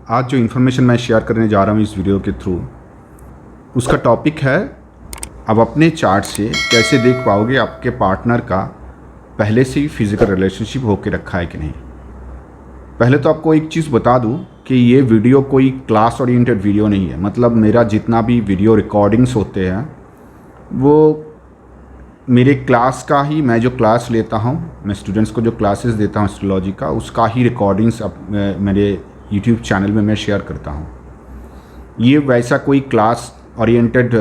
आज जो इन्फॉर्मेशन मैं शेयर करने जा रहा हूँ इस वीडियो के थ्रू, उसका टॉपिक है अब अपने चार्ट से कैसे देख पाओगे आपके पार्टनर का पहले से ही फिजिकल रिलेशनशिप होके रखा है कि नहीं। पहले तो आपको एक चीज़ बता दूं कि ये वीडियो कोई क्लास ओरिएंटेड वीडियो नहीं है। मतलब मेरा जितना भी वीडियो रिकॉर्डिंग्स होते हैं वो मेरे क्लास का ही, मैं जो क्लास लेता हूँ, मैं स्टूडेंट्स को जो क्लासेस देता हूँ एस्ट्रोलॉजी का, उसका ही रिकॉर्डिंग्स मेरे यूट्यूब चैनल में मैं शेयर करता हूँ। ये वैसा कोई क्लास ओरिएंटेड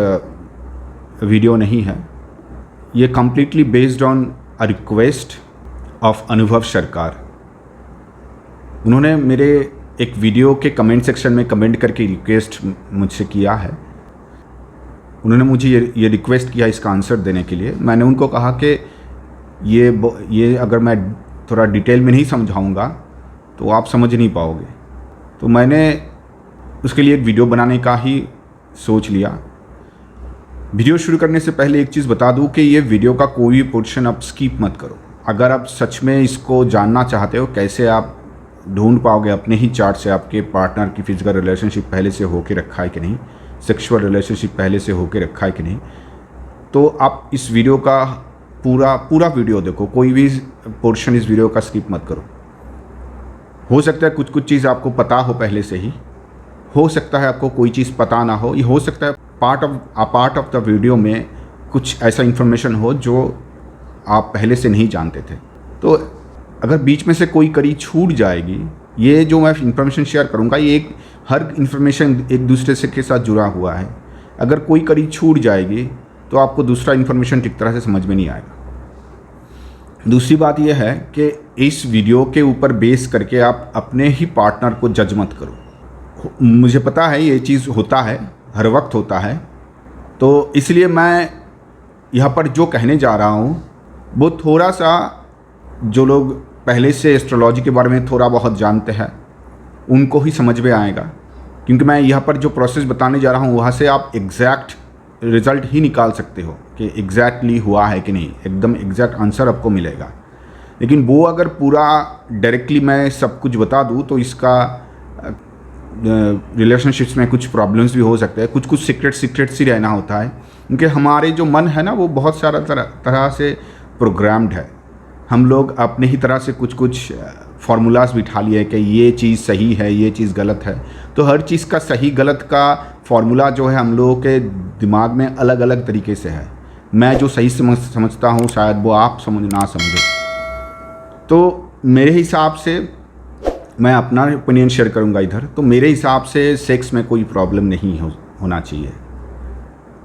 वीडियो नहीं है। ये completely based on a request of अनुभव सरकार। उन्होंने मेरे एक वीडियो के कमेंट सेक्शन में कमेंट करके रिक्वेस्ट मुझसे किया है। उन्होंने मुझे ये रिक्वेस्ट किया इसका आंसर देने के लिए। मैंने उनको कहा कि ये अगर मैं थोड़ा डिटेल में नहीं समझाऊंगा तो आप समझ नहीं पाओगे। तो मैंने उसके लिए एक वीडियो बनाने का ही सोच लिया। वीडियो शुरू करने से पहले एक चीज़ बता दूं कि ये वीडियो का कोई भी पोर्शन आप स्किप मत करो। अगर आप सच में इसको जानना चाहते हो कैसे आप ढूंढ पाओगे अपने ही चार्ट से आपके पार्टनर की फिजिकल रिलेशनशिप पहले से होके रखा है कि नहीं, सेक्सुअल रिलेशनशिप पहले से होके रखा है कि नहीं, तो आप इस वीडियो का पूरा वीडियो देखो। कोई भी पोर्शन इस वीडियो का स्किप मत करो। हो सकता है कुछ चीज़ आपको पता हो पहले से ही, हो सकता है आपको कोई चीज़ पता ना हो, ये हो सकता है पार्ट ऑफ द वीडियो में कुछ ऐसा इन्फॉर्मेशन हो जो आप पहले से नहीं जानते थे। तो अगर बीच में से कोई कड़ी छूट जाएगी, ये जो मैं इन्फॉर्मेशन शेयर करूँगा ये हर इन्फॉर्मेशन एक दूसरे से के साथ जुड़ा हुआ है। अगर कोई कड़ी छूट जाएगी तो आपको दूसरा इन्फॉर्मेशन ठीक तरह से समझ में नहीं आएगा। दूसरी बात यह है कि इस वीडियो के ऊपर बेस करके आप अपने ही पार्टनर को जज मत करो। मुझे पता है ये चीज़ होता है, हर वक्त होता है। तो इसलिए मैं यहाँ पर जो कहने जा रहा हूँ वो थोड़ा सा जो लोग पहले से एस्ट्रोलॉजी के बारे में थोड़ा बहुत जानते हैं उनको ही समझ में आएगा। क्योंकि मैं यहाँ पर जो प्रोसेस बताने जा रहा हूँ वहाँ से आप एग्जैक्ट रिज़ल्ट ही निकाल सकते हो कि एग्जैक्टली हुआ है कि नहीं, एकदम एग्जैक्ट आंसर आपको मिलेगा। लेकिन वो अगर पूरा डायरेक्टली मैं सब कुछ बता दूँ तो इसका रिलेशनशिप्स में कुछ प्रॉब्लम्स भी हो सकते हैं। कुछ सीक्रेट्स ही रहना होता है, क्योंकि हमारे जो मन है ना वो बहुत सारा तरह से प्रोग्राम्ड है। हम लोग अपने ही तरह से कुछ फार्मूलाज बिठा लिए कि ये चीज़ सही है, ये चीज़ गलत है। तो हर चीज़ का सही गलत का फार्मूला जो है हम लोगों के दिमाग में अलग अलग तरीके से है। मैं जो सही समझता हूँ शायद वो आप ना समझो। तो मेरे हिसाब से मैं अपना ओपिनियन शेयर करूंगा इधर। तो मेरे हिसाब से सेक्स में कोई प्रॉब्लम नहीं होना चाहिए।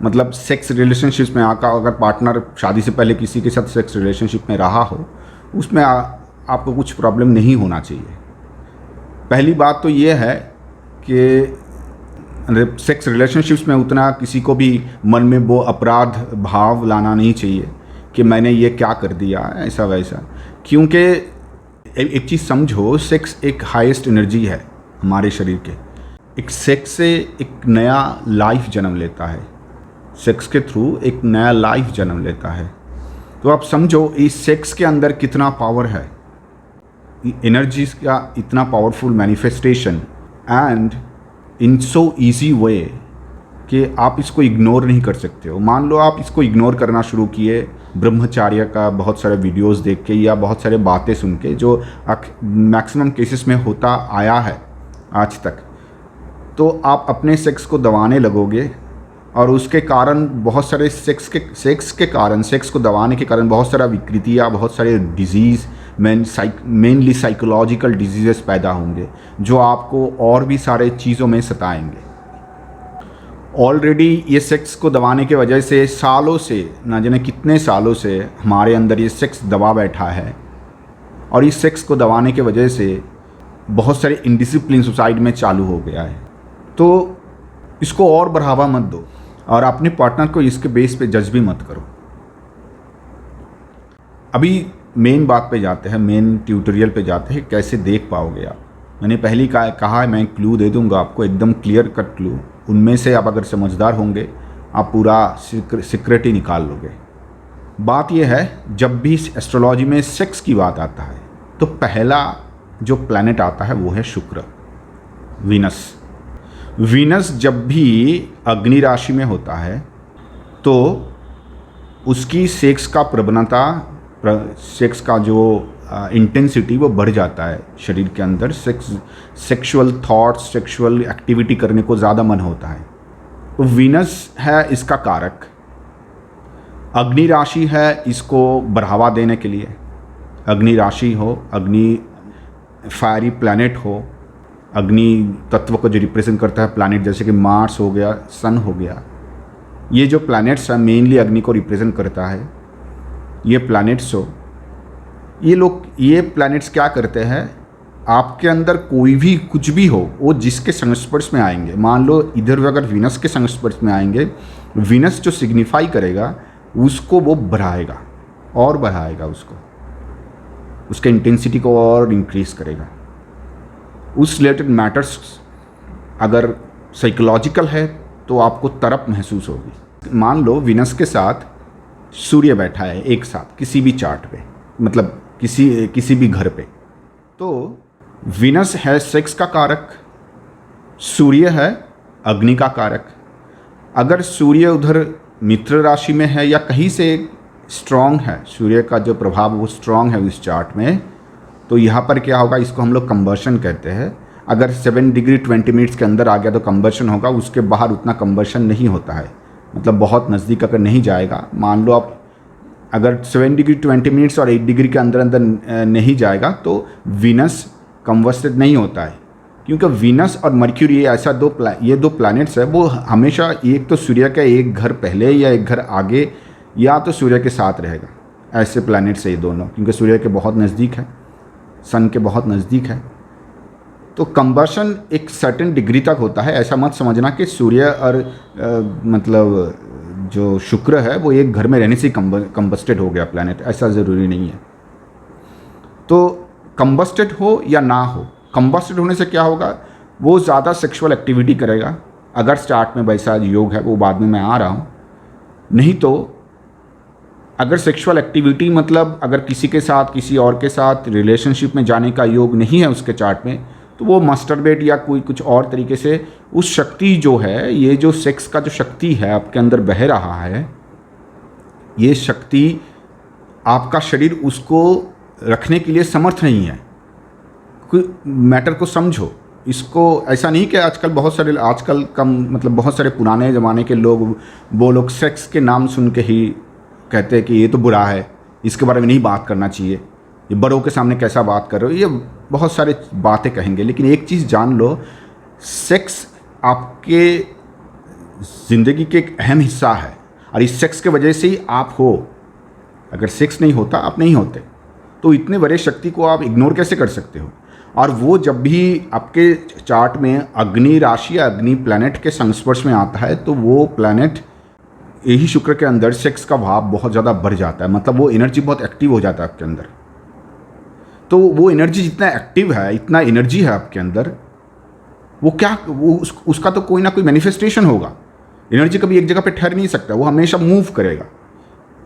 मतलब सेक्स रिलेशनशिप में आकर अगर पार्टनर शादी से पहले किसी के साथ सेक्स रिलेशनशिप में रहा हो उसमें आपको कुछ प्रॉब्लम नहीं होना चाहिए। पहली बात तो ये है कि सेक्स रिलेशनशिप्स में उतना किसी को भी मन में वो अपराध भाव लाना नहीं चाहिए कि मैंने ये क्या कर दिया ऐसा वैसा। क्योंकि एक चीज़ समझो, सेक्स एक हाईएस्ट एनर्जी है हमारे शरीर के। एक सेक्स से एक नया लाइफ जन्म लेता है। सेक्स के थ्रू एक नया लाइफ जन्म लेता है। तो आप समझो इस सेक्स के अंदर कितना पावर है, एनर्जीज का इतना powerful manifestation, and in so easy way कि आप इसको इग्नोर नहीं कर सकते हो। मान लो आप इसको इग्नोर करना शुरू किए ब्रह्मचार्य का बहुत सारे वीडियोस देख के या बहुत सारे बातें सुन के, जो मैक्सिमम केसेस में होता आया है आज तक, तो आप अपने सेक्स को दबाने लगोगे और उसके कारण बहुत सारे सेक्स को दबाने के कारण बहुत सारा विकृतियाँ, बहुत सारे डिजीज़, मेनली साइकोलॉजिकल डिजीज़ेस पैदा होंगे जो आपको और भी सारे चीज़ों में सताएंगे। ऑलरेडी ये सेक्स को दबाने के वजह से सालों से, ना जाने कितने सालों से हमारे अंदर ये सेक्स दबा बैठा है। और इस सेक्स को दबाने के वजह से बहुत सारे इनडिसिप्लिन सोसाइटी में चालू हो गया है। तो इसको और बढ़ावा मत दो और अपने पार्टनर को इसके बेस पे जज भी मत करो। अभी मेन बात पे जाते हैं, मेन ट्यूटोरियल पे जाते हैं, कैसे देख पाओगे आप। मैंने पहले कहा है मैं क्लू दे दूंगा आपको, एकदम क्लियर कट क्लू। उनमें से आप अगर समझदार होंगे आप पूरा सीक्रेट ही निकाल लोगे। बात यह है, जब भी एस्ट्रोलॉजी में सेक्स की बात आता है तो पहला जो प्लैनेट आता है वो है शुक्र। वीनस जब भी अग्नि राशि में होता है तो उसकी सेक्स का प्रवणता, सेक्स का जो इंटेंसिटी वो बढ़ जाता है शरीर के अंदर। सेक्सुअल थॉट्स, सेक्सुअल एक्टिविटी करने को ज़्यादा मन होता है। तो वीनस है इसका कारक। अग्नि राशि है इसको बढ़ावा देने के लिए। अग्नि राशि हो, अग्नि फायरी प्लैनेट हो, अग्नि तत्व को जो रिप्रेजेंट करता है प्लैनेट, जैसे कि मार्स हो गया, सन हो गया, ये जो प्लैनेट्स हैं मेनली अग्नि को रिप्रेजेंट करता है। ये प्लैनेट्स हो, ये प्लैनेट्स क्या करते हैं, आपके अंदर कोई भी कुछ भी हो वो जिसके संस्पर्श में आएंगे, मान लो इधर अगर वीनस के संस्पर्श में आएंगे, वीनस जो सिग्निफाई करेगा उसको वो बढ़ाएगा और बढ़ाएगा, उसके इंटेंसिटी को और इंक्रीज करेगा। उस रिलेटेड मैटर्स अगर साइकोलॉजिकल है तो आपको तरप महसूस होगी। मान लो वीनस के साथ सूर्य बैठा है एक साथ किसी भी चार्ट पे, मतलब किसी भी घर पे, तो वीनस है सेक्स का कारक, सूर्य है अग्नि का कारक। अगर सूर्य उधर मित्र राशि में है या कहीं से स्ट्रांग है, सूर्य का जो प्रभाव वो स्ट्रांग है उस चार्ट में, तो यहाँ पर क्या होगा, इसको हम लोग कंबर्शन कहते हैं। अगर 7 डिग्री 20 मिनट्स के अंदर आ गया तो कंबर्शन होगा, उसके बाहर उतना कंबर्शन नहीं होता है, मतलब बहुत नज़दीक अगर नहीं जाएगा। मान लो आप अगर 7 डिग्री 20 मिनट्स और 8 डिग्री के अंदर नहीं जाएगा तो वीनस कंबस्टेड नहीं होता है, क्योंकि वीनस और मर्क्यूरी ऐसा ये दो प्लैनेट्स है, वो हमेशा एक तो सूर्य का एक घर पहले या एक घर आगे या तो सूर्य के साथ रहेगा। ऐसे प्लैनेट्स है ये दोनों, क्योंकि सूर्य के बहुत नज़दीक है, सन के बहुत नज़दीक है। तो कंबर्शन एक सर्टेन डिग्री तक होता है। ऐसा मत समझना कि सूर्य और मतलब जो शुक्र है वो एक घर में रहने से कंबस्टेड हो गया प्लैनेट, ऐसा ज़रूरी नहीं है। तो कंबस्टेड हो या ना हो, कंबस्टेड होने से क्या होगा, वो ज़्यादा सेक्सुअल एक्टिविटी करेगा। अगर स्टार्ट में वैसा योग है, वो बाद में मैं आ रहा हूँ। नहीं तो अगर सेक्सुअल एक्टिविटी मतलब अगर किसी के साथ किसी और के साथ रिलेशनशिप में जाने का योग नहीं है उसके चार्ट में, तो वो मास्टरबेट या कोई कुछ और तरीके से उस शक्ति जो है, ये जो सेक्स का जो शक्ति है आपके अंदर बह रहा है, ये शक्ति आपका शरीर उसको रखने के लिए समर्थ नहीं है। मैटर को समझो, इसको ऐसा नहीं कि आजकल बहुत सारे पुराने ज़माने के लोग, वो लोग सेक्स के नाम सुन के ही कहते हैं कि ये तो बुरा है, इसके बारे में नहीं बात करना चाहिए, ये बड़ों के सामने कैसा बात कर रहे हो, ये बहुत सारे बातें कहेंगे। लेकिन एक चीज़ जान लो, सेक्स आपके ज़िंदगी के एक अहम हिस्सा है, और इस सेक्स के वजह से ही आप हो। अगर सेक्स नहीं होता आप नहीं होते, तो इतने बड़े शक्ति को आप इग्नोर कैसे कर सकते हो। और वो जब भी आपके चार्ट में अग्नि राशि या अग्नि प्लैनेट के संस्पर्श में आता है, तो वो प्लैनेट यही शुक्र के अंदर सेक्स का भाव बहुत ज़्यादा बढ़ जाता है, मतलब वो एनर्जी बहुत एक्टिव हो जाता है आपके अंदर। तो वो एनर्जी जितना एक्टिव है, इतना एनर्जी है आपके अंदर, उसका तो कोई ना कोई मैनिफेस्टेशन होगा। एनर्जी कभी एक जगह पे ठहर नहीं सकता, वो हमेशा मूव करेगा।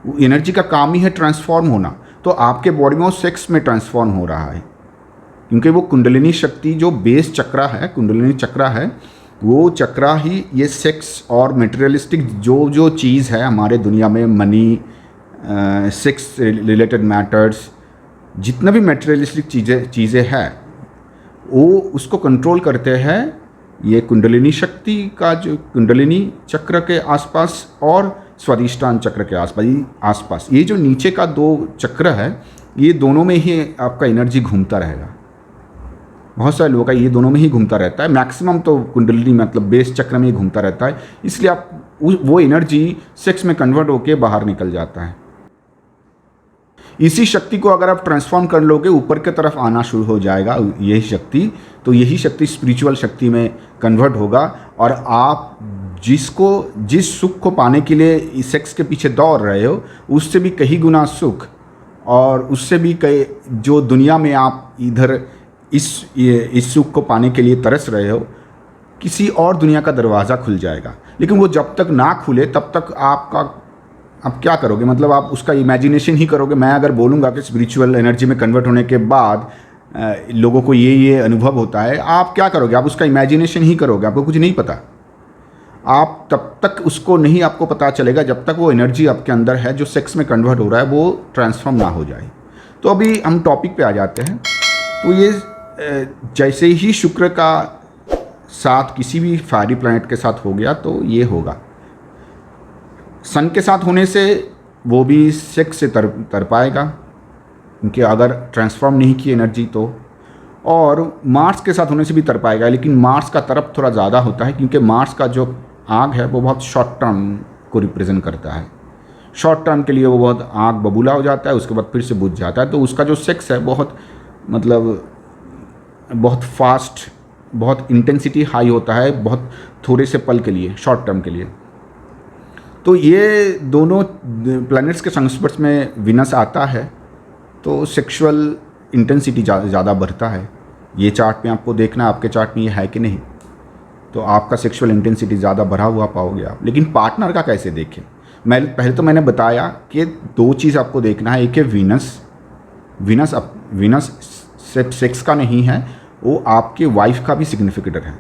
वो एनर्जी का काम ही है ट्रांसफॉर्म होना। तो आपके बॉडी में वो सेक्स में ट्रांसफॉर्म हो रहा है, क्योंकि वो कुंडलिनी शक्ति जो बेस चक्रा है, कुंडलिनी चक्रा है, वो चक्रा ही ये सेक्स और मटेरियलिस्टिक जो चीज़ है हमारे दुनिया में, मनी, सेक्स रिलेटेड मैटर्स, जितना भी मटेरियलिस्टिक चीज़ें हैं, वो उसको कंट्रोल करते हैं ये कुंडलिनी शक्ति का, जो कुंडलिनी चक्र के आसपास और स्वादिष्टान चक्र के आसपास ये जो नीचे का 2 चक्र है, ये दोनों में ही आपका एनर्जी घूमता रहेगा। बहुत सारे लोगों का ये दोनों में ही घूमता रहता है, मैक्सिमम तो कुंडलिनी मतलब बेस चक्र में ही घूमता रहता है, इसलिए आप वो एनर्जी सेक्स में कन्वर्ट होकर बाहर निकल जाता है। इसी शक्ति को अगर आप ट्रांसफॉर्म कर लोगे, ऊपर की तरफ आना शुरू हो जाएगा यही शक्ति, तो यही शक्ति स्पिरिचुअल शक्ति में कन्वर्ट होगा, और आप जिस सुख को पाने के लिए सेक्स के पीछे दौड़ रहे हो, उससे भी कहीं गुना सुख, और उससे भी कई जो दुनिया में आप इधर इस सुख को पाने के लिए तरस रहे हो, किसी और दुनिया का दरवाज़ा खुल जाएगा। लेकिन वो जब तक ना खुले तब तक आप क्या करोगे, मतलब आप उसका इमेजिनेशन ही करोगे। मैं अगर बोलूँगा कि स्पिरिचुअल एनर्जी में कन्वर्ट होने के बाद लोगों को ये अनुभव होता है, आप क्या करोगे? आप उसका इमेजिनेशन ही करोगे, आपको कुछ नहीं पता। आप तब तक उसको नहीं आपको पता चलेगा जब तक वो एनर्जी आपके अंदर है जो सेक्स में कन्वर्ट हो रहा है वो ट्रांसफॉर्म ना हो जाए। तो अभी हम टॉपिक पे आ जाते हैं। तो ये जैसे ही शुक्र का साथ किसी भी फायरी प्लैनेट के साथ हो गया तो ये होगा। सन के साथ होने से वो भी सेक्स से तर पाएगा, क्योंकि अगर ट्रांसफॉर्म नहीं की एनर्जी तो। और मार्स के साथ होने से भी तर पाएगा, लेकिन मार्स का तरफ थोड़ा ज़्यादा होता है, क्योंकि मार्स का जो आग है वो बहुत शॉर्ट टर्म को रिप्रेजेंट करता है। शॉर्ट टर्म के लिए वो बहुत आग बबूला हो जाता है, उसके बाद फिर से बुझ जाता है। तो उसका जो सेक्स है बहुत मतलब बहुत फास्ट, बहुत इंटेंसिटी हाई होता है, बहुत थोड़े से पल के लिए, शॉर्ट टर्म के लिए। तो ये दोनों प्लैनेट्स के संस्पर्श में विनस आता है तो सेक्सुअल इंटेंसिटी ज़्यादा बढ़ता है। ये चार्ट में आपको देखना, आपके चार्ट में ये है कि नहीं, तो आपका सेक्सुअल इंटेंसिटी ज़्यादा बढ़ा हुआ पाओगे आप। लेकिन पार्टनर का कैसे देखें? पहले तो मैंने बताया कि दो चीज़ आपको देखना है। एक है विनस सेक्स का नहीं है, वो आपके वाइफ का भी सिग्निफिकेटर है।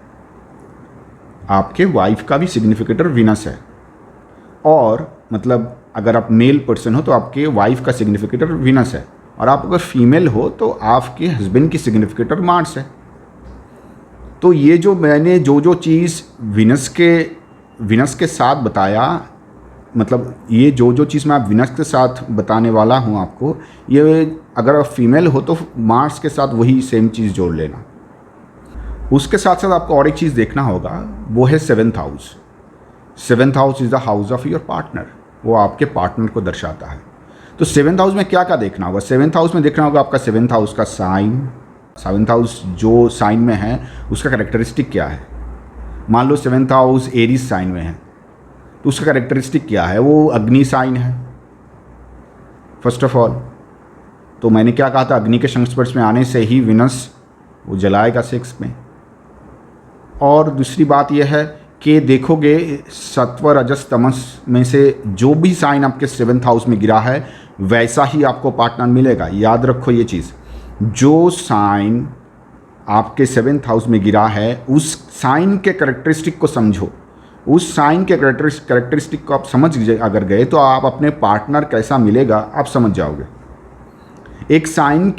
आपके वाइफ का भी सिग्निफिकेटर विनस है। और मतलब अगर आप मेल पर्सन हो तो आपके वाइफ का सिग्निफिकेटर विनस है, और आप अगर फीमेल हो तो आपके हस्बैंड की सिग्निफिकेटर मार्स है। तो ये जो मैंने जो चीज़ विनस के साथ बताया, मतलब ये जो चीज़ मैं आप विनस के साथ बताने वाला हूँ आपको, ये अगर आप फीमेल हो तो मार्स के साथ वही सेम चीज़ जोड़ लेना। उसके साथ साथ आपको और एक चीज़ देखना होगा, वो है 7th house. 7th house is the house of your partner, वो आपके पार्टनर को दर्शाता है। तो 7th हाउस में क्या क्या देखना होगा? 7th हाउस में देखना होगा आपका 7th हाउस का साइन। 7th हाउस जो साइन में है उसका कैरेक्टरिस्टिक क्या है। मान लो 7th हाउस एरीज साइन में है तो उसका कैरेक्टरिस्टिक क्या है? वो अग्नि साइन है फर्स्ट ऑफ ऑल। तो मैंने क्या कहा था, अग्नि के संस्पर्श में आने से ही विनस वो जलाएगा सेक्स में। और दूसरी बात यह है कि देखोगे सत्व रजस तमस में से जो भी साइन आपके 7th हाउस में गिरा है वैसा ही आपको पार्टनर मिलेगा। याद रखो ये चीज़, जो साइन आपके 7th हाउस में गिरा है उस साइन के कैरेक्टरिस्टिक को समझो। उस साइन के कैरेक्टरिस्टिक को आप समझ अगर गए तो आप अपने पार्टनर कैसा मिलेगा आप समझ जाओगे। एक साइन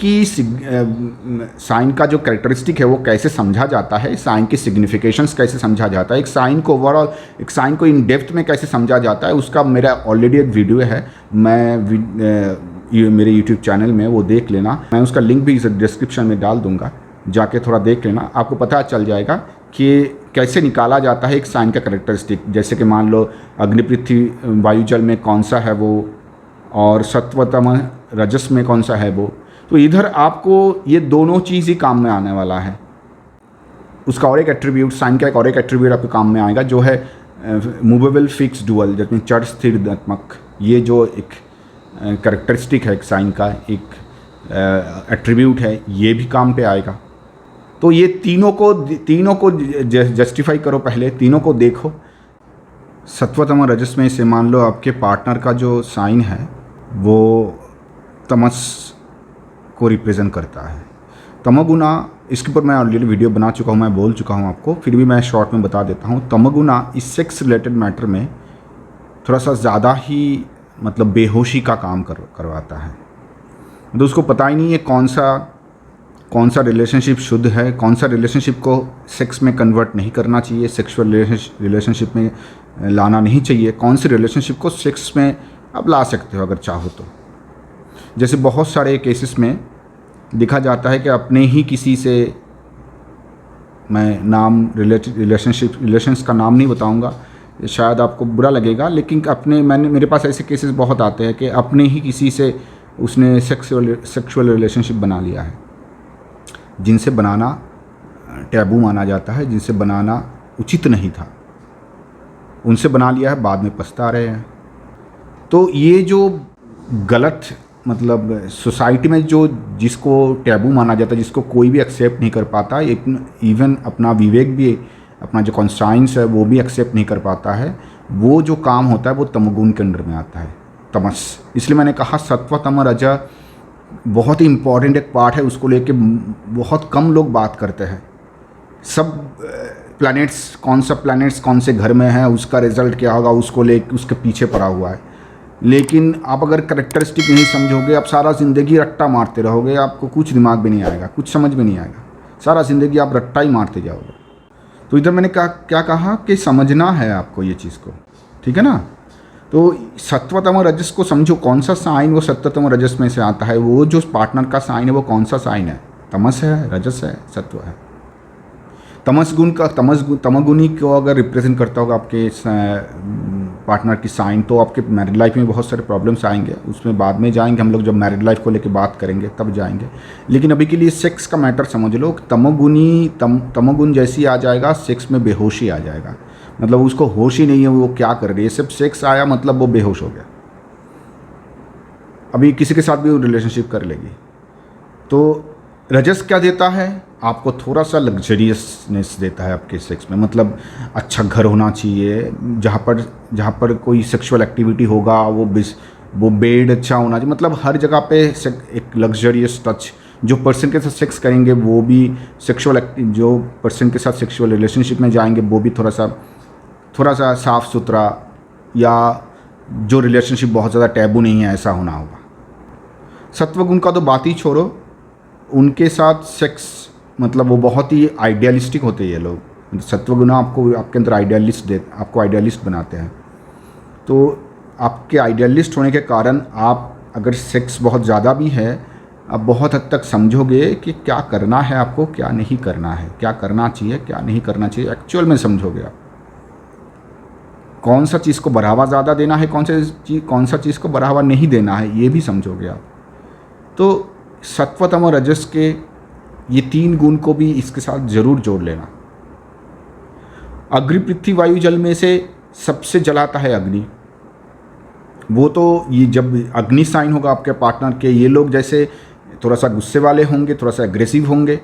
का जो कैरेक्टरिस्टिक है वो कैसे समझा जाता है, साइन की सिग्निफिकेशंस कैसे समझा जाता है, एक साइन को ओवरऑल, एक साइन को इन डेप्थ में कैसे समझा जाता है, उसका मेरा ऑलरेडी एक वीडियो है, मेरे यूट्यूब चैनल में, वो देख लेना। मैं उसका लिंक भी डिस्क्रिप्शन में डाल दूंगा, जाके थोड़ा देख लेना, आपको पता चल जाएगा कि कैसे निकाला जाता है एक साइन का कैरेक्टरिस्टिक। जैसे कि मान लो अग्नि पृथ्वी वायु जल में कौन सा है वो, और सत्वतम रजस में कौन सा है वो। तो इधर आपको ये दोनों चीज़ ही काम में आने वाला है। उसका और एक एट्रीब्यूट, साइन का एक और एक एट्रीब्यूट आपके काम में आएगा जो है मूवेबल फिक्स डुअल, जिसमें चर स्थिर धनात्मक। ये जो एक कैरेक्टरिस्टिक है एक साइन का, एक एट्रीब्यूट है, ये भी काम पे आएगा। तो ये तीनों को जस्टिफाई करो, पहले तीनों को देखो। सत्वतम रजस में से मान लो आपके पार्टनर का जो साइन है वो तमस को रिप्रेजेंट करता है। तमोगुना, इसके ऊपर मैं ऑलरेडी वीडियो बना चुका हूँ, मैं बोल चुका हूँ आपको, फिर भी मैं शॉर्ट में बता देता हूँ। तमोगुना इस सेक्स रिलेटेड मैटर में थोड़ा सा ज़्यादा ही मतलब बेहोशी का काम करवाता है। तो उसको पता ही नहीं है कौन सा रिलेशनशिप शुद्ध है, कौन सा रिलेशनशिप को सेक्स में कन्वर्ट नहीं करना चाहिए, सेक्सुअल रिलेशनशिप में लाना नहीं चाहिए, कौन से रिलेशनशिप को सेक्स में आप ला सकते हो अगर चाहो तो। जैसे बहुत सारे केसेस में देखा जाता है कि अपने ही किसी से, मैं नाम रिलेशंस का नाम नहीं बताऊंगा, शायद आपको बुरा लगेगा, लेकिन मेरे पास ऐसे केसेस बहुत आते हैं कि अपने ही किसी से उसने सेक्सुअल रिलेशनशिप बना लिया है, जिनसे बनाना टैबू माना जाता है, जिनसे बनाना उचित नहीं था, उनसे बना लिया है, बाद में पछता रहे हैं। तो ये जो गलत मतलब सोसाइटी में जो जिसको टैबू माना जाता है, जिसको कोई भी एक्सेप्ट नहीं कर पाता, इवन अपना विवेक भी, अपना जो कॉन्साइंस है वो भी एक्सेप्ट नहीं कर पाता है, वो जो काम होता है वो तमोगुण के अंडर में आता है, तमस। इसलिए मैंने कहा सत्व तम रज बहुत ही इम्पॉर्टेंट एक पार्ट है, उसको लेके बहुत कम लोग बात करते हैं। सब प्लैनेट्स कौन से घर में है, उसका रिजल्ट क्या होगा, उसको लेके उसके पीछे पड़ा हुआ है। लेकिन आप अगर करेक्टरिस्टिक नहीं समझोगे, आप सारा ज़िंदगी रट्टा मारते रहोगे, आपको कुछ दिमाग में नहीं आएगा, कुछ समझ में नहीं आएगा, सारा ज़िंदगी आप रट्टा ही मारते जाओगे। तो इधर मैंने क्या कहा कि समझना है आपको ये चीज़ को, ठीक है ना। तो सत्व तम रजस को समझो, कौन सा साइन वो सत्व तम रजस में से आता है। वो जो पार्टनर का साइन है वो कौन सा साइन है, तमस है, रजस है, सत्व है। तमगुनी को अगर रिप्रेजेंट करता होगा आपके पार्टनर की साइन, तो आपके मैरिड लाइफ में बहुत सारे प्रॉब्लम्स आएंगे। उसमें बाद में जाएंगे हम लोग, जब मैरिड लाइफ को लेकर बात करेंगे तब जाएंगे। लेकिन अभी के लिए सेक्स का मैटर समझ लो। तमोगुण जैसी आ जाएगा, सेक्स में बेहोशी आ जाएगा, मतलब उसको होश ही नहीं है वो क्या कर रही है, सिर्फ सेक्स आया मतलब वो बेहोश हो गया। अभी किसी के साथ भी वो रिलेशनशिप कर लेगी। तो रजस क्या देता है आपको, थोड़ा लग्जरियसनेस देता है आपके सेक्स में, मतलब अच्छा घर होना चाहिए, जहाँ पर कोई सेक्सुअल एक्टिविटी होगा वो बेड अच्छा होना चाहिए, मतलब हर जगह पे एक लग्जरियस टच। जो पर्सन के साथ सेक्स करेंगे वो भी जो पर्सन के साथ सेक्सुअल रिलेशनशिप में जाएंगे वो भी थोड़ा सा साफ़ सुथरा, या जो रिलेशनशिप बहुत ज़्यादा टैबू नहीं है ऐसा होना होगा। सत्वगुण का तो बात ही छोड़ो, उनके साथ सेक्स मतलब वो बहुत ही आइडियलिस्टिक होते हैं ये लोग। सत्वगुण आपके अंदर आपको आइडियलिस्ट बनाते हैं। तो आपके आइडियलिस्ट होने के कारण आप अगर सेक्स बहुत ज़्यादा भी है, आप बहुत हद तक समझोगे कि क्या करना है आपको, क्या नहीं करना है, क्या करना चाहिए, क्या नहीं करना चाहिए, एक्चुअल में समझोगे आप। कौन सा चीज़ को बढ़ावा ज़्यादा देना है, कौन सा चीज़ को बढ़ावा नहीं देना है, ये भी समझोगे आप। तो सत्व तम और रजस के ये 3 गुण को भी इसके साथ ज़रूर जोड़ लेना। अग्नि पृथ्वी वायु जल में से सबसे जलाता है अग्नि। वो तो ये जब अग्नि साइन होगा आपके पार्टनर के, ये लोग जैसे थोड़ा सा गुस्से वाले होंगे, थोड़ा सा एग्रेसिव होंगे,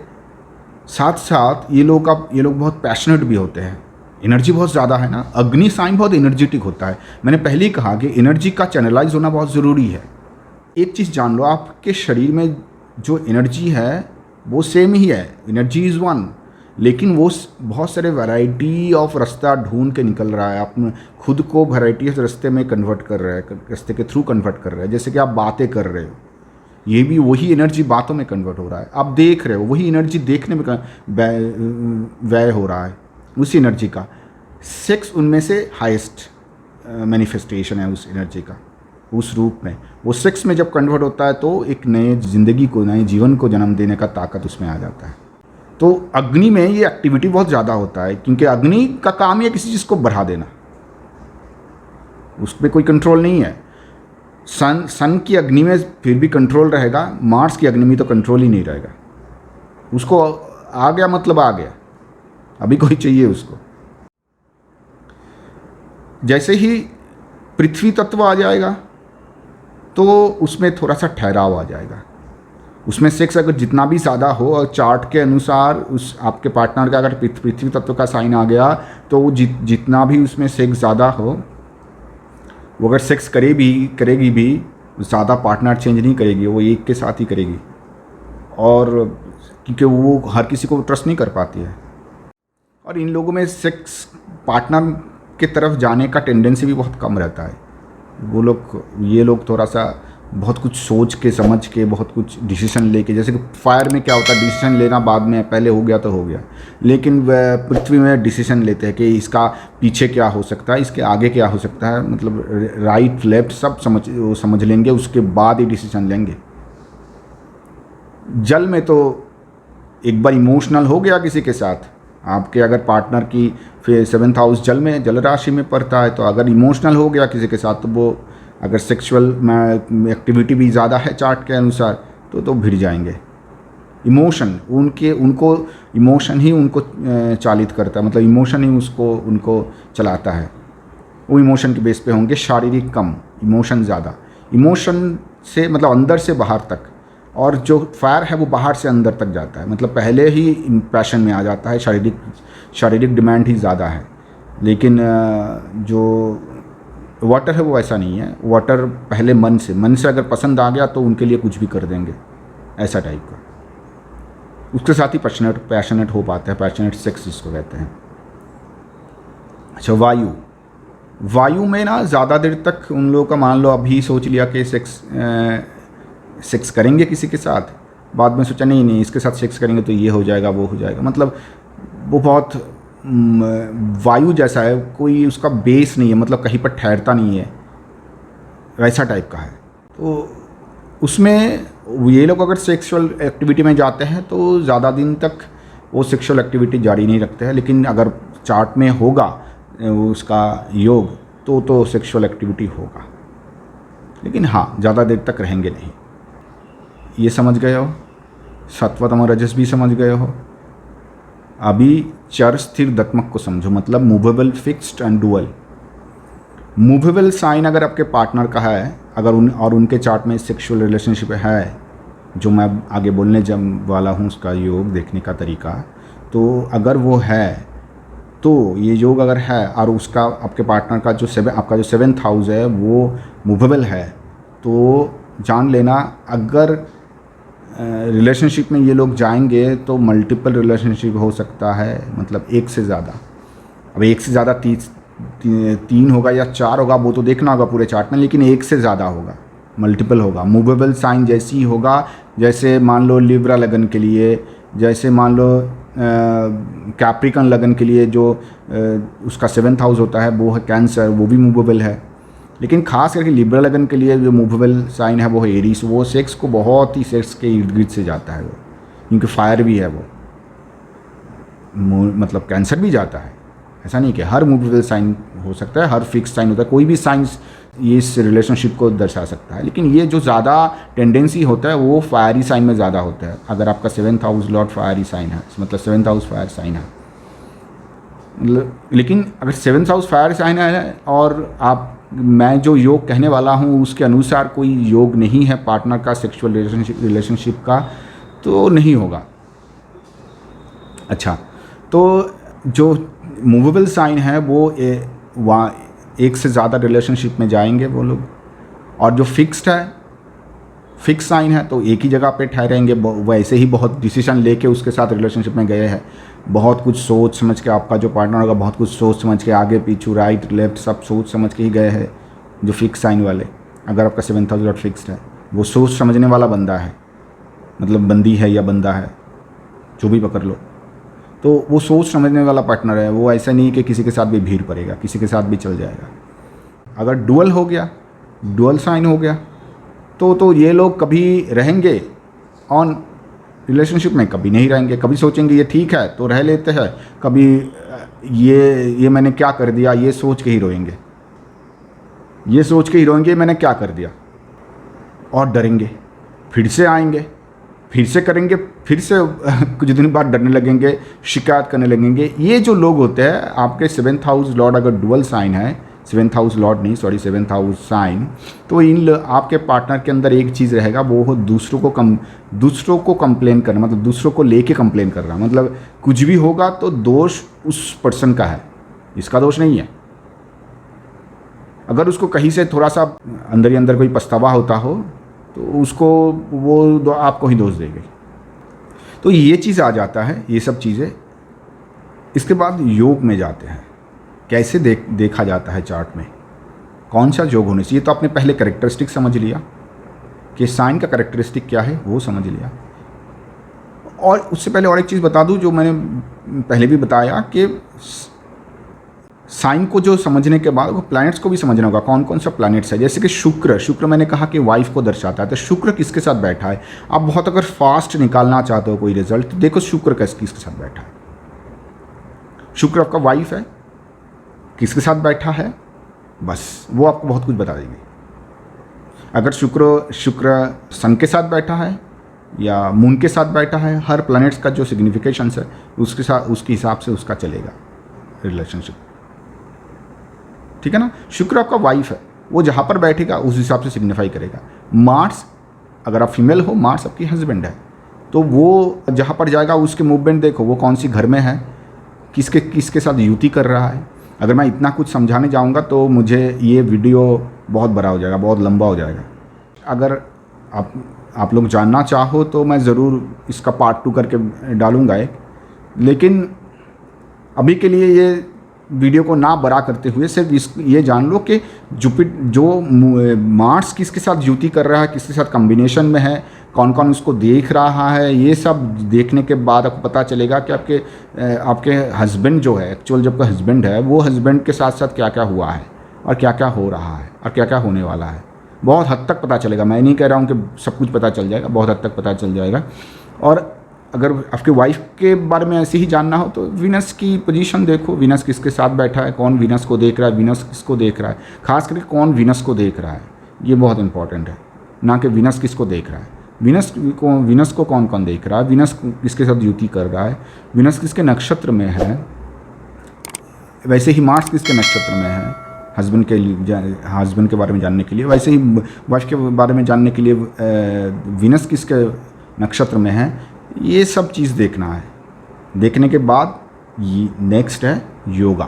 साथ साथ ये लोग बहुत पैशनेट भी होते हैं। एनर्जी बहुत ज़्यादा है ना, अग्नि साइन बहुत एनर्जेटिक होता है। मैंने पहले ही कहा कि एनर्जी का चैनलाइज होना बहुत ज़रूरी है। एक चीज़ जान लो, आपके शरीर में जो एनर्जी है वो सेम ही है, एनर्जी इज़ वन, लेकिन वो बहुत सारे वैरायटी ऑफ रास्ता ढूंढ के निकल रहा है। आप खुद को वैरायटी ऑफ रास्ते में कन्वर्ट कर रहे हैं, रास्ते के थ्रू कन्वर्ट कर रहे हैं। जैसे कि आप बातें कर रहे हो, ये भी वही एनर्जी बातों में कन्वर्ट हो रहा है। आप देख रहे हो, वही एनर्जी देखने में व्यय हो रहा है, उसी एनर्जी का। सेक्स उनमें से हाईएस्ट मैनिफेस्टेशन है उस एनर्जी का, उस रूप में। वो सेक्स में जब कन्वर्ट होता है तो एक नए ज़िंदगी को, नए जीवन को जन्म देने का ताकत उसमें आ जाता है। तो अग्नि में ये एक्टिविटी बहुत ज़्यादा होता है, क्योंकि अग्नि का काम ही है किसी चीज़ को बढ़ा देना, उस पर कोई कंट्रोल नहीं है। सन की अग्नि में फिर भी कंट्रोल रहेगा, मार्स की अग्नि में तो कंट्रोल ही नहीं रहेगा। उसको आ गया मतलब आ गया, अभी कोई चाहिए उसको। जैसे ही पृथ्वी तत्व आ जाएगा तो उसमें थोड़ा सा ठहराव आ जाएगा। उसमें सेक्स अगर जितना भी ज़्यादा हो, और चार्ट के अनुसार उस आपके पार्टनर का अगर पृथ्वी तत्व का साइन आ गया तो वो जितना भी उसमें सेक्स ज़्यादा हो, वो अगर सेक्स करेगी भी ज़्यादा पार्टनर चेंज नहीं करेगी, वो एक के साथ ही करेगी। और क्योंकि वो हर किसी को ट्रस्ट नहीं कर पाती है, और इन लोगों में सेक्स पार्टनर के तरफ जाने का टेंडेंसी भी बहुत कम रहता है। ये लोग थोड़ा सा बहुत कुछ सोच के समझ के बहुत कुछ डिसीजन लेके, जैसे कि फायर में क्या होता है, डिसीजन लेना बाद में, पहले हो गया तो हो गया। लेकिन वह पृथ्वी में डिसीजन लेते हैं कि इसका पीछे क्या हो सकता है, इसके आगे क्या हो सकता है, मतलब राइट लेफ्ट सब समझ लेंगे, उसके बाद ही डिसीजन लेंगे। जल में तो एक बार इमोशनल हो गया किसी के साथ, आपके अगर पार्टनर की फिर 7th हाउस जल राशि में पड़ता है, तो अगर इमोशनल हो गया किसी के साथ, तो वो अगर सेक्सुअल एक्टिविटी भी ज़्यादा है चार्ट के अनुसार तो भिड़ जाएंगे। उनको इमोशन ही उनको चालित करता है, मतलब इमोशन ही उनको चलाता है। वो इमोशन के बेस पे होंगे, शारीरिक कम, इमोशन ज़्यादा। इमोशन से मतलब अंदर से बाहर तक, और जो फायर है वो बाहर से अंदर तक जाता है, मतलब पहले ही इम्प्रेशन में आ जाता है। शारीरिक डिमांड ही ज़्यादा है, लेकिन जो वाटर है वो ऐसा नहीं है, वाटर पहले मन से अगर पसंद आ गया तो उनके लिए कुछ भी कर देंगे, ऐसा टाइप का। उसके साथ ही पैशनेट हो पाता है, पैशनेट सेक्स जिसको कहते हैं। अच्छा, वायु में ना ज़्यादा देर तक उन लोगों का, मान लो अभी सोच लिया कि सेक्स करेंगे किसी के साथ, बाद में सोचा नहीं इसके साथ सेक्स करेंगे तो ये हो जाएगा वो हो जाएगा, मतलब वो बहुत वायु जैसा है, कोई उसका बेस नहीं है, मतलब कहीं पर ठहरता नहीं है, वैसा टाइप का है। तो उसमें ये लोग अगर सेक्सुअल एक्टिविटी में जाते हैं तो ज़्यादा दिन तक वो सेक्सुअल एक्टिविटी जारी नहीं रखते हैं, लेकिन अगर चार्ट में होगा उसका योग तो सेक्सुअल एक्टिविटी होगा, लेकिन हाँ ज़्यादा देर तक रहेंगे नहीं। ये समझ गए हो, सत्व तम रजस भी समझ गए हो। अभी चर स्थिर दत्मक को समझो, मतलब movable, fixed and dual. Movable sign अगर आपके पार्टनर का है, अगर उनके चार्ट में सेक्सुअल रिलेशनशिप है, जो मैं आगे बोलने वाला हूँ उसका योग देखने का तरीका, तो अगर वो है तो ये योग अगर है और उसका आपके पार्टनर का आपका जो 7th हाउस है वो मूवेबल है, तो जान लेना अगर रिलेशनशिप में ये लोग जाएंगे तो मल्टीपल रिलेशनशिप हो सकता है, मतलब एक से ज़्यादा। अब एक से ज़्यादा 3 होगा या 4 होगा वो तो देखना होगा पूरे चार्ट में, लेकिन एक से ज़्यादा होगा, मल्टीपल होगा। मूवेबल साइन जैसी ही होगा, जैसे मान लो लिब्रा लगन के लिए, जैसे मान लो कैप्रिकन लगन के लिए जो उसका 7th हाउस होता है वो है कैंसर, वो भी मूवेबल है। लेकिन खास करके लिब्रा लगन के लिए जो मूवेबल साइन है वो है एरीज। वो सेक्स को बहुत ही सेक्स के इर्द गिर्द से जाता है वो, क्योंकि फायर भी है वो, मतलब कैंसर भी जाता है। ऐसा नहीं कि हर मूवेबल साइन हो सकता है, हर फिक्स साइन होता है, कोई भी साइंस ये इस रिलेशनशिप को दर्शा सकता है, लेकिन ये जो ज़्यादा टेंडेंसी होता है वो फायरी साइन में ज़्यादा होता है। अगर आपका 7th house Lord fiery sign है, मतलब 7th हाउस फायर साइन है, लेकिन अगर 7th हाउस फायर साइन है और मैं जो योग कहने वाला हूँ उसके अनुसार कोई योग नहीं है पार्टनर का सेक्सुअल रिलेशनशिप का, तो नहीं होगा। अच्छा, तो जो मूवेबल साइन है वो वहाँ एक से ज़्यादा रिलेशनशिप में जाएंगे वो लोग, और जो फिक्स्ड है, फिक्स साइन है तो एक ही जगह पे ठहरेंगे। वैसे ही बहुत डिसीजन लेके उसके साथ रिलेशनशिप में गए हैं, बहुत कुछ सोच समझ के, आपका जो पार्टनर होगा बहुत कुछ सोच समझ के, आगे पीछू राइट लेफ्ट सब सोच समझ के ही गए हैं जो फिक्स साइन वाले। अगर आपका 7th हाउस फिक्स्ड है, वो सोच समझने वाला बंदा है, मतलब बंदी है या बंदा है, जो भी पकड़ लो, तो वो सोच समझने वाला पार्टनर है। वो ऐसा नहीं कि किसी के साथ भी भीड़ पड़ेगा, किसी के साथ भी चल जाएगा। अगर डुअल हो गया, डुअल साइन हो गया, तो ये लोग कभी रहेंगे ऑन रिलेशनशिप में, कभी नहीं रहेंगे। कभी सोचेंगे ये ठीक है तो रह लेते हैं, कभी ये मैंने क्या कर दिया ये सोच के ही रोएंगे, ये सोच के ही रोएंगे मैंने क्या कर दिया, और डरेंगे, फिर से आएंगे, फिर से करेंगे, फिर से कुछ दिन बाद डरने लगेंगे, शिकायत करने लगेंगे। ये जो लोग होते हैं, आपके 7th हाउस लॉर्ड अगर डुअल साइन है, 7th हाउस लॉर्ड नहीं सॉरी 7th हाउस साइन, तो आपके पार्टनर के अंदर एक चीज़ रहेगा, वो हो दूसरों को कंप्लेन करना, मतलब दूसरों को लेके कंप्लेन कर रहा, मतलब कुछ भी होगा तो दोष उस पर्सन का है, इसका दोष नहीं है। अगर उसको कहीं से थोड़ा सा अंदर ही अंदर कोई पछतावा होता हो तो उसको वो आपको ही दोष देगी। तो ये चीज़ आ जाता है, ये सब चीज़ें। इसके बाद योग में जाते हैं, कैसे देखा जाता है चार्ट में, कौन सा योग होने चाहिए। तो आपने पहले कैरेक्टरिस्टिक समझ लिया कि साइन का कैरेक्टरिस्टिक क्या है, वो समझ लिया। और उससे पहले और एक चीज़ बता दूं जो मैंने पहले भी बताया कि साइन को जो समझने के बाद वो प्लैनेट्स को भी समझना होगा, कौन कौन सा प्लैनेट्स है। जैसे कि शुक्र मैंने कहा कि वाइफ को दर्शाता है, तो शुक्र किसके साथ बैठा है। आप बहुत अगर फास्ट निकालना चाहते हो कोई रिजल्ट, तो देखो शुक्र किसके साथ बैठा है। शुक्र आपका वाइफ है, किसके साथ बैठा है, बस वो आपको बहुत कुछ बता देंगे। अगर शुक्र सन के साथ बैठा है या मून के साथ बैठा है, हर प्लैनेट्स का जो सिग्निफिकेशंस है उसके हिसाब से उसका चलेगा रिलेशनशिप, ठीक है ना। शुक्र आपका वाइफ है, वो जहाँ पर बैठेगा उस हिसाब से सिग्निफाई करेगा। मार्स, अगर आप फीमेल हो, मार्स आपकी हस्बैंड है, तो वो जहाँ पर जाएगा उसके मूवमेंट देखो, वो कौन सी घर में है, किसके साथ युति कर रहा है, अगर मैं इतना कुछ समझाने जाऊंगा तो मुझे ये वीडियो बहुत बड़ा हो जाएगा, बहुत लंबा हो जाएगा। अगर आप लोग जानना चाहो तो मैं ज़रूर इसका पार्ट 2 करके डालूँगा एक, लेकिन अभी के लिए ये वीडियो को ना बड़ा करते हुए सिर्फ ये जान लो कि मार्स किसके साथ युति कर रहा है, किसके साथ कॉम्बिनेशन में है, कौन कौन उसको देख रहा है। ये सब देखने के बाद आपको पता चलेगा कि आपके हस्बैंड जो है, एक्चुअल जब का हस्बैंड है, वो हस्बैंड के साथ साथ क्या क्या हुआ है और क्या क्या हो रहा है और क्या क्या होने वाला है। बहुत हद तक पता चलेगा। मैं नहीं कह रहा हूँ कि सब कुछ पता चल जाएगा, बहुत हद तक पता चल जाएगा। और अगर आपके वाइफ के बारे में ऐसे ही जानना हो तो वीनस की पोजीशन देखो, वीनस किसके साथ बैठा है, कौन वीनस को देख रहा है, वीनस किसको देख रहा है, खास करके कौन वीनस को देख रहा है, ये बहुत इंपॉर्टेंट है। ना कि वीनस किसको देख रहा है, वीनस को कौन कौन देख रहा है, वीनस किसके साथ युति कर रहा है, वीनस किसके नक्षत्र में है, वैसे ही मार्स किसके नक्षत्र में है, हस्बैंड के बारे में जानने के लिए, वैसे ही वाइफ के बारे में जानने के लिए वीनस किसके नक्षत्र में है। ये सब चीज़ देखना है। देखने के बाद नेक्स्ट है योगा।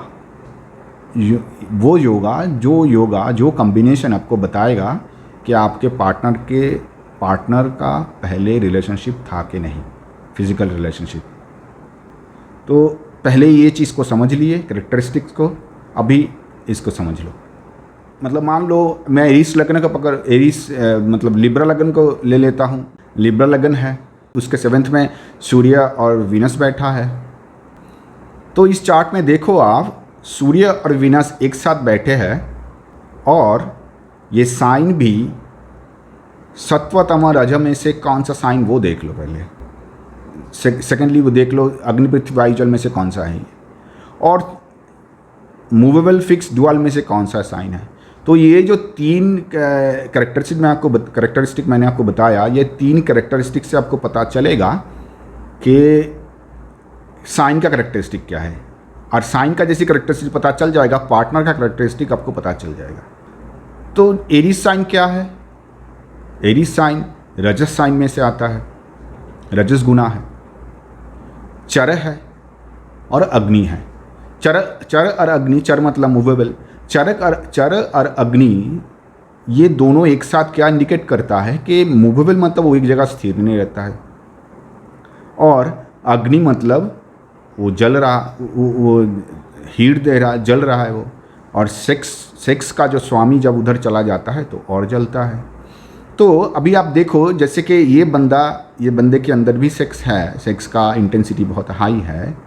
वो योगा जो कॉम्बिनेशन आपको बताएगा कि आपके पार्टनर का पहले रिलेशनशिप था कि नहीं, फिजिकल रिलेशनशिप। तो पहले ये चीज़ को समझ लिए, कैरेक्टरिस्टिक्स को, अभी इसको समझ लो। मतलब मान लो मैं एरीस लग्न का मतलब लिब्रा लग्न को ले लेता हूँ। लिब्रा लग्न है, उसके 7th में सूर्य और वीनस बैठा है। तो इस चार्ट में देखो आप, सूर्य और वीनस एक साथ बैठे हैं और ये साइन भी सत्व तम रज में से कौन सा साइन, वो देख लो पहले। सेकेंडली वो देख लो अग्नि पृथ्वी वायु जल में से कौन सा है, और मूवेबल फिक्स डुअल में से कौन सा साइन है। तो ये जो 3 कैरेक्टरिस्टिक मैंने आपको बताया, ये 3 कैरेक्टरिस्टिक से आपको पता चलेगा कि साइन का कैरेक्टरिस्टिक क्या है, और साइन का जैसी कैरेक्टरिस्टिक पता चल जाएगा, पार्टनर का कैरेक्टरिस्टिक आपको पता चल जाएगा। तो एरीज साइन क्या है? एरीज साइन रजस साइन में से आता है, रजस गुना है, चर है और अग्नि है। चर और अग्नि, चर मतलब मूवेबल, चर और अग्नि ये दोनों एक साथ क्या इंडिकेट करता है कि मूवेबल मतलब वो एक जगह स्थिर नहीं रहता है, और अग्नि मतलब वो जल रहा, वो हीट दे रहा, जल रहा है वो। और सेक्स का जो स्वामी जब उधर चला जाता है तो और जलता है। तो अभी आप देखो, जैसे कि ये बंदे के अंदर भी सेक्स है, सेक्स का इंटेंसिटी बहुत हाई है,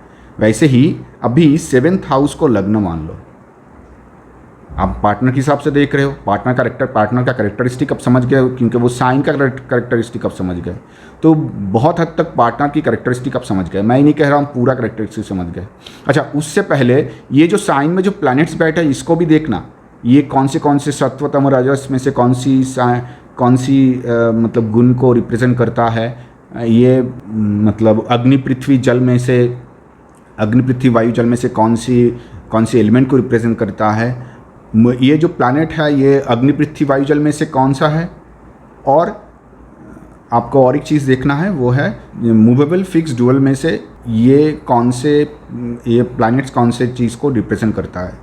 वैसे ही अभी 7th हाउस को लग्न मान लो। आप पार्टनर के हिसाब से देख रहे हो, पार्टनर का कैरेक्टरिस्टिक आप समझ गए, क्योंकि वो साइन का कैरेक्टरिस्टिक आप समझ गए। तो बहुत हद तक पार्टनर की कैरेक्टरिस्टिक आप समझ गए। मैं ही नहीं कह रहा हूँ पूरा कैरेक्टरिस्टिक समझ गए। अच्छा, उससे पहले ये जो साइन में जो प्लैनेट्स बैठे हैं इसको भी देखना, ये कौन से सत्वतम रजस में से कौन सी मतलब गुण को रिप्रेजेंट करता है। ये मतलब अग्नि पृथ्वी वायु जल में से कौन सी एलिमेंट को रिप्रेजेंट करता है। ये जो प्लैनेट है ये अग्नि पृथ्वी वायु जल में से कौन सा है। और आपको और एक चीज़ देखना है, वो है मूवेबल फिक्स डुअल में से ये प्लैनेट्स कौन से चीज़ को रिप्रेजेंट करता है,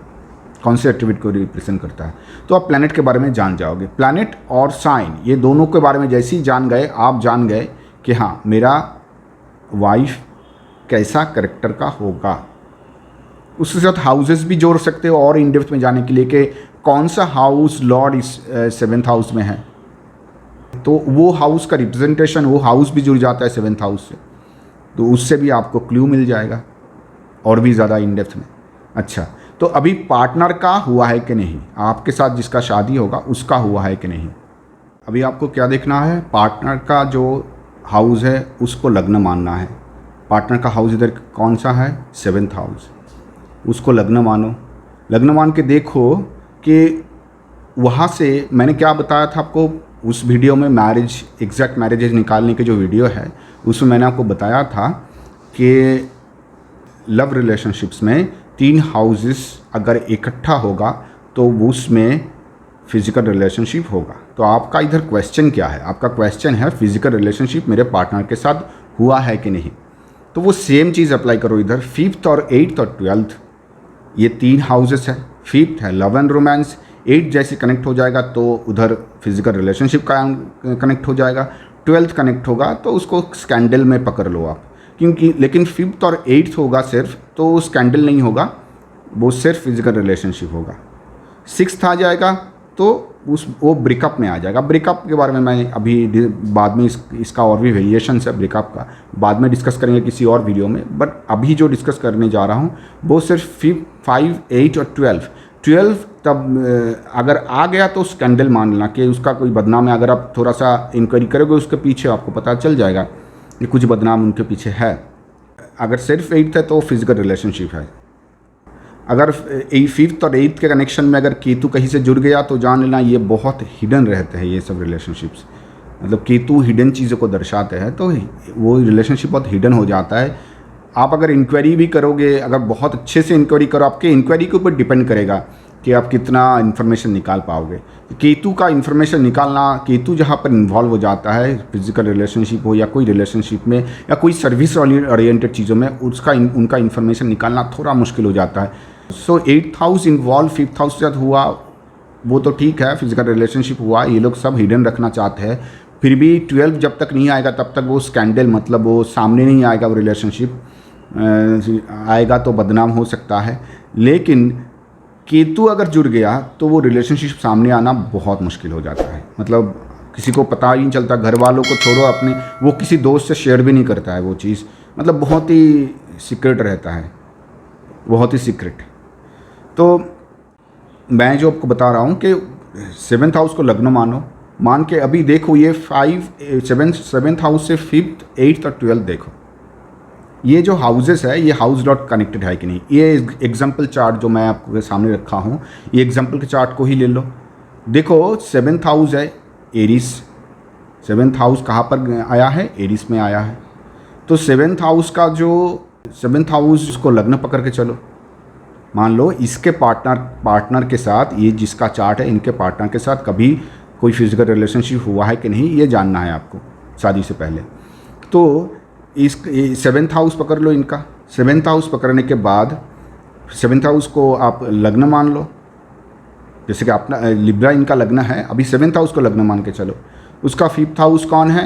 कौन से एट्रीब्यूट को रिप्रेजेंट करता है। तो आप प्लैनेट के बारे में जान जाओगे। प्लैनेट और साइन ये दोनों के बारे में जैसे ही जान गए, आप जान गए कि हाँ मेरा वाइफ कैसा कैरेक्टर का होगा। उसके साथ हाउसेस भी जोड़ सकते हो और इन डेप्थ में जाने के लिए कि कौन सा हाउस लॉर्ड इस 7th हाउस में है, तो वो हाउस का रिप्रेजेंटेशन, वो हाउस भी जुड़ जाता है 7th हाउस से, तो उससे भी आपको क्लू मिल जाएगा और भी ज़्यादा इन डेप्थ में। अच्छा, तो अभी पार्टनर का हुआ है कि नहीं, आपके साथ जिसका शादी होगा उसका हुआ है कि नहीं। अभी आपको क्या देखना है, पार्टनर का जो हाउस है उसको लग्न मानना है। पार्टनर का हाउस इधर कौन सा है, 7th हाउस, उसको लग्न मानो। लग्न मान के देखो कि वहाँ से मैंने क्या बताया था आपको उस वीडियो में, एग्जैक्ट मैरिजेज निकालने के जो वीडियो है उसमें मैंने आपको बताया था कि लव रिलेशनशिप्स में 3 हाउसेस अगर इकट्ठा होगा तो उसमें फिजिकल रिलेशनशिप होगा। तो आपका इधर क्वेश्चन क्या है, आपका क्वेश्चन है फिजिकल रिलेशनशिप मेरे पार्टनर के साथ हुआ है कि नहीं। तो वो सेम चीज़ अप्लाई करो इधर 5th और 8th और 12th। ये 3 हाउसेस है। फिफ्थ है लव एंड रोमांस, 8 जैसे कनेक्ट हो जाएगा तो उधर फिजिकल रिलेशनशिप का कनेक्ट हो जाएगा। 12th कनेक्ट होगा तो उसको स्कैंडल में पकड़ लो आप, क्योंकि लेकिन 5th और 8th होगा सिर्फ तो स्कैंडल नहीं होगा, वो सिर्फ फिजिकल रिलेशनशिप होगा। 6th आ जाएगा तो वो ब्रेकअप में आ जाएगा। ब्रेकअप के बारे में मैं अभी बाद में इसका और भी वेरिएशंस है ब्रेकअप का, बाद में डिस्कस करेंगे किसी और वीडियो में। बट अभी जो डिस्कस करने जा रहा हूँ वो सिर्फ 5, 8 और 12 तब अगर आ गया तो स्कैंडल मान लेना कि उसका कोई बदनाम है। अगर आप थोड़ा सा इंक्वायरी करोगे उसके पीछे आपको पता चल जाएगा कि कुछ बदनाम उनके पीछे है। अगर सिर्फ 8th है तो फिजिकल रिलेशनशिप है। अगर 5th और 8th के कनेक्शन में अगर केतु कहीं से जुड़ गया तो जान लेना ये बहुत हिडन रहते हैं ये सब रिलेशनशिप्स। मतलब केतु हिडन चीज़ों को दर्शाते हैं तो वो रिलेशनशिप बहुत हिडन हो जाता है। आप अगर इंक्वायरी भी करोगे, अगर बहुत अच्छे से इंक्वायरी करो, आपके इंक्वायरी के ऊपर डिपेंड करेगा कि आप कितना इन्फॉर्मेशन निकाल पाओगे। केतु का इन्फॉर्मेशन निकालना, केतु जहाँ पर इन्वॉल्व हो जाता है फिजिकल रिलेशनशिप हो या कोई रिलेशनशिप में या कोई सर्विस ओरिएंटेड चीज़ों में, उनका इन्फॉर्मेशन निकालना थोड़ा मुश्किल हो जाता है। सो 8th house involve 5th house के साथ हुआ वो तो ठीक है, फिजिकल रिलेशनशिप हुआ, ये लोग सब हिडन रखना चाहते हैं। फिर भी 12 जब तक नहीं आएगा तब तक वो स्कैंडल, मतलब वो सामने नहीं आएगा, वो रिलेशनशिप आएगा तो बदनाम हो सकता है। लेकिन केतु अगर जुड़ गया तो वो रिलेशनशिप सामने आना बहुत मुश्किल हो जाता है। मतलब किसी को पता ही नहीं चलता, घर वालों को छोड़ो, अपने वो किसी दोस्त से शेयर भी नहीं करता है वो चीज़, मतलब बहुत ही सीक्रेट रहता है, बहुत ही सीक्रेट। तो मैं जो आपको बता रहा हूँ कि 7th हाउस को लग्न मान के अभी देखो ये 7th हाउस से 5th, 8th और 12th देखो, ये जो हाउसेस है ये हाउस डॉट कनेक्टेड है कि नहीं। ये एग्जाम्पल चार्ट जो मैं आपके सामने रखा हूँ, ये एग्जाम्पल के चार्ट को ही ले लो। देखो 7th हाउस है एरिस, 7th हाउस कहाँ पर आया है, एरिस में आया है। तो 7th हाउस का जो 7th हाउस उसको लग्न पकड़ के चलो, मान लो इसके पार्टनर के साथ, ये जिसका चार्ट है इनके पार्टनर के साथ कभी कोई फिजिकल रिलेशनशिप हुआ है कि नहीं, ये जानना है आपको शादी से पहले। तो इस 7th हाउस पकड़ लो इनका। 7th हाउस पकड़ने के बाद 7th हाउस को आप लग्न मान लो, जैसे कि अपना लिब्रा इनका लग्न है, अभी 7th हाउस को लग्न मान के चलो। उसका 5th हाउस कौन है,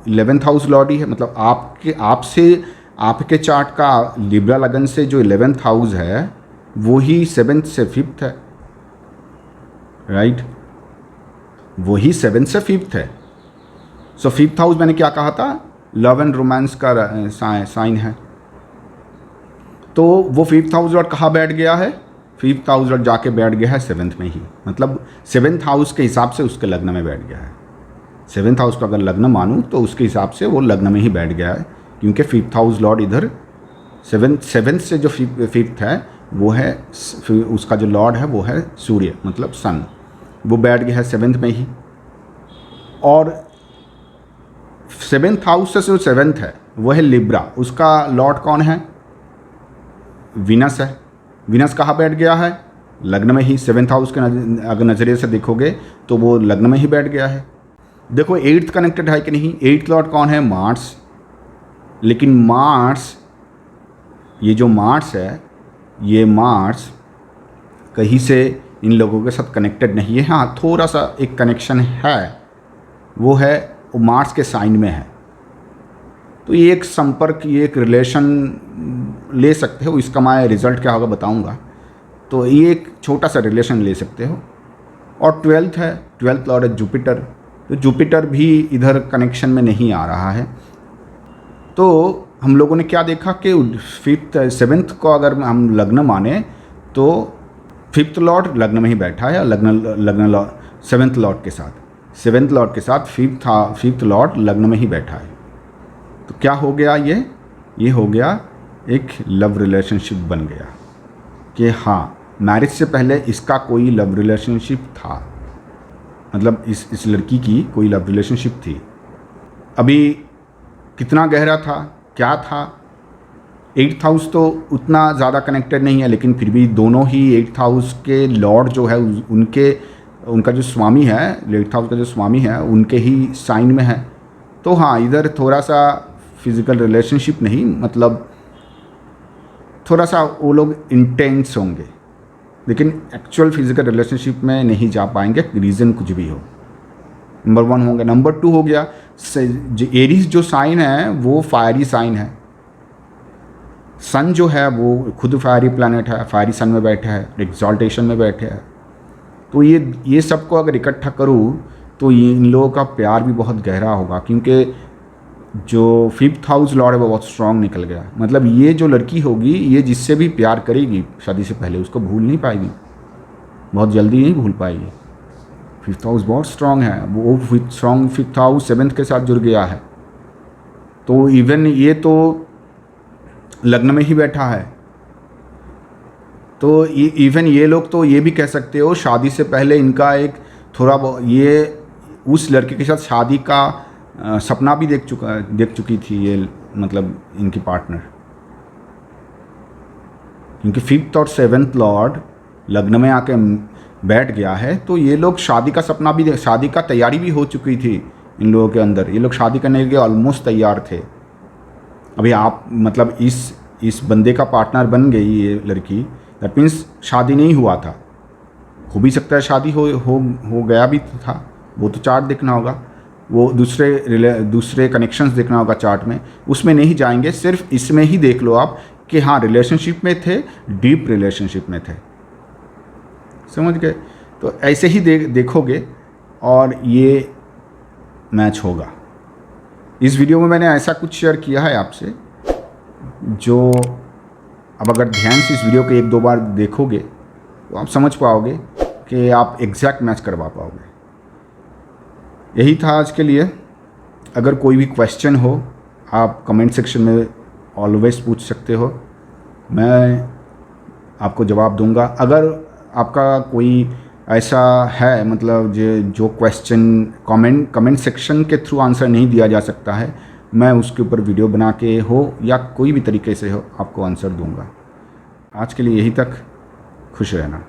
11th हाउस लॉर्ड ही है। मतलब आपके चार्ट का लिब्रा लगन से जो 11th हाउस है वो ही 7th से 5th है, राइट, वही 7th से 5th है। सो 5th हाउस मैंने क्या कहा था, लव एंड रोमांस का साइन है। तो वो 5th हाउस लॉर्ड कहाँ बैठ गया है, 5th हाउस लॉर्ड जाके बैठ गया है 7th में ही, मतलब 7th हाउस के हिसाब से उसके लग्न में बैठ गया है। 7th हाउस को अगर लग्न मानूँ तो उसके हिसाब से वो लग्न में ही बैठ गया है, क्योंकि 5th हाउस लॉर्ड इधर 7th से जो 5th है वो है, उसका जो लॉर्ड है वो है सूर्य, मतलब सन, वो बैठ गया है 7th में ही। और 7th हाउस से जो 7th है वो है लिब्रा, उसका लॉर्ड कौन है, वीनस है। वीनस कहाँ बैठ गया है, लग्न में ही। 7th हाउस के अगर नज़रिए से देखोगे तो वो लग्न में ही बैठ गया है। देखो 8th कनेक्टेड है कि नहीं, 8th लॉर्ड कौन है, मार्स। लेकिन मार्स, ये जो मार्स है, ये मार्स कहीं से इन लोगों के साथ कनेक्टेड नहीं है। हाँ, थोड़ा सा एक कनेक्शन है, वो है वो मार्स के साइन में है। तो ये एक संपर्क, ये एक रिलेशन ले सकते हो। इसका मैं रिज़ल्ट क्या होगा बताऊंगा। तो ये एक छोटा सा रिलेशन ले सकते हो। और 12th है, 12th लॉर्ड है जुपिटर, तो जुपिटर भी इधर कनेक्शन में नहीं आ रहा है। तो हम लोगों ने क्या देखा कि 7th को अगर हम लग्न माने तो 5th लॉर्ड लग्न में ही बैठा है, लग्न 7th लॉर्ड के साथ, 7th लॉर्ड के साथ 5th लॉर्ड लग्न में ही बैठा है। तो क्या हो गया, ये हो गया एक लव रिलेशनशिप बन गया कि हाँ, मैरिज से पहले इसका कोई लव रिलेशनशिप था, मतलब इस लड़की की कोई लव रिलेशनशिप थी। अभी कितना गहरा था, क्या था, 8th हाउस तो उतना ज़्यादा कनेक्टेड नहीं है, लेकिन फिर भी दोनों ही 8th हाउस के लॉर्ड जो है उनका जो स्वामी है, 8th हाउस का जो स्वामी है उनके ही साइन में है। तो हाँ, इधर थोड़ा सा फिज़िकल रिलेशनशिप नहीं, मतलब थोड़ा सा वो लोग इंटेंस होंगे, लेकिन एक्चुअल फिजिकल रिलेशनशिप में नहीं जा पाएंगे, रीज़न कुछ भी हो। नंबर 1 हो गया। नंबर 2 हो गया, जो एरीज जो साइन है वो फायरी साइन है। सन जो है वो खुद फायरी प्लैनेट है, फायरी सन में बैठा है, एग्जॉल्टेशन में बैठे है। तो ये सबको अगर इकट्ठा करूँ तो ये इन लोगों का प्यार भी बहुत गहरा होगा, क्योंकि जो 5th हाउस लॉर्ड है वो बहुत स्ट्रांग निकल गया। मतलब ये जो लड़की होगी, ये जिससे भी प्यार करेगी शादी से पहले उसको भूल नहीं पाएगी, बहुत जल्दी नहीं भूल पाएगी। 5th हाउस बहुत स्ट्रांग है, वो स्ट्रांग 5th हाउस 7th के साथ जुड़ गया है। तो इवन ये तो लग्न में ही बैठा है, तो इवन ये लोग तो ये भी कह सकते हो शादी से पहले इनका एक थोड़ा ये उस लड़के के साथ शादी का सपना भी देख चुकी थी ये, मतलब इनकी पार्टनर, क्योंकि 5th और 7th लॉर्ड लग्न में आके बैठ गया है। तो ये लोग शादी का सपना भी, शादी का तैयारी भी हो चुकी थी इन लोगों के अंदर। ये लोग शादी करने के ऑलमोस्ट तैयार थे। अभी आप मतलब इस बंदे का पार्टनर बन गई ये लड़की, दैट मीन्स शादी नहीं हुआ था। हो भी सकता है शादी हो गया भी था, वो तो चार्ट देखना होगा, वो दूसरे कनेक्शंस देखना होगा चार्ट में, उसमें नहीं जाएंगे। सिर्फ इसमें ही देख लो आप कि हाँ रिलेशनशिप में थे, डीप रिलेशनशिप में थे, समझ गए। तो ऐसे ही देखोगे और ये मैच होगा। इस वीडियो में मैंने ऐसा कुछ शेयर किया है आपसे, जो अब अगर ध्यान से इस वीडियो को 1-2 बार देखोगे तो आप समझ पाओगे कि आप एग्जैक्ट मैच करवा पाओगे। यही था आज के लिए। अगर कोई भी क्वेश्चन हो आप कमेंट सेक्शन में ऑलवेज पूछ सकते हो, मैं आपको जवाब दूंगा। अगर आपका कोई ऐसा है मतलब जो क्वेश्चन कमेंट सेक्शन के थ्रू आंसर नहीं दिया जा सकता है, मैं उसके ऊपर वीडियो बना के हो या कोई भी तरीके से हो आपको आंसर दूंगा। आज के लिए यही तक, खुश रहना।